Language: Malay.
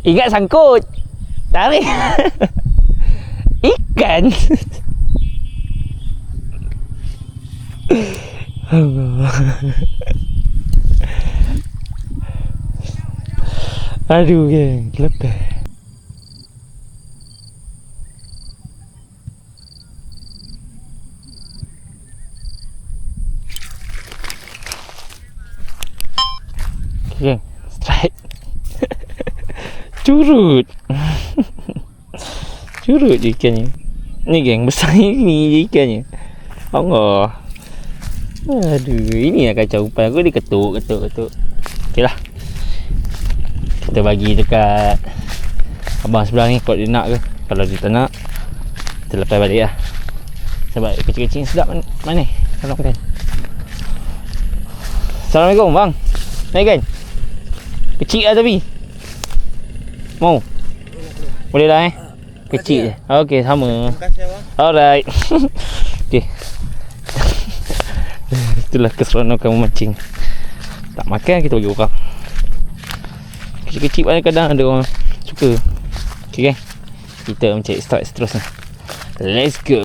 Ingat sangkut. Tarik. Ikan. Allah. Aduh geng, kelepeh. Geng, strike. Curut. Curut je ikannya. Ni geng, besar ni je ikannya. Allah. Aduh, ini yang kacau umpan aku. Dia ketuk. Okey lah. Kita bagi dekat abang sebelah ni kalau dia nak ke. Kalau dia tak nak, kita lepas balik lah. Sebab kecil-kecil sedap mana kalau makan. Assalamualaikum bang. Naik kan? Kecil lah tapi. Mau? Boleh lah Kecil je. Okey, sama. Terima kasih abang. Alright. Okey. Itulah keseronokan memancing. Tak makan kita bagi orang. Kecil-kecil kadang ada orang suka. Okey kan? Kita mencari strike seterusnya. Let's go.